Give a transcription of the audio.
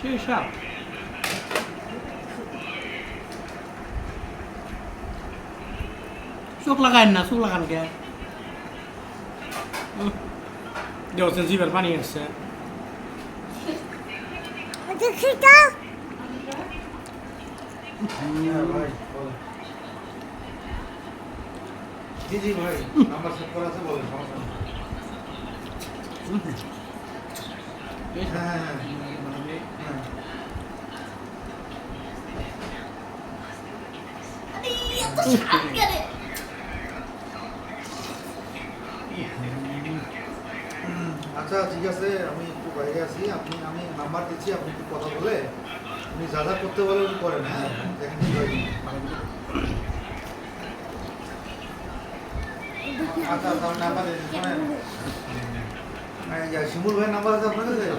সেই সাপ চোখ লাগায় না, চোখ লাগান কে দেখছেন জিভের পানি আসছে। জি জি ভাই, নাম্বার সেভ করা আছে, বলেন, সমস্যা নেই। হ্যাঁ হ্যাঁ হ্যাঁ হ্যাঁ। আচ্ছা ঠিক আছে, আমি একটু বাইরে আছি, আমি নাম্বার দিচ্ছি, আপনি একটু কথা বলে উনি যা যা করতে বলে উনি করেন। হ্যাঁ দেখেন কি হয়। আচ্ছা আচ্ছা, আমার নাম্বার শোনেন, শিমুল ভাইয়ের নাম্বার আছে আপনার কাছে?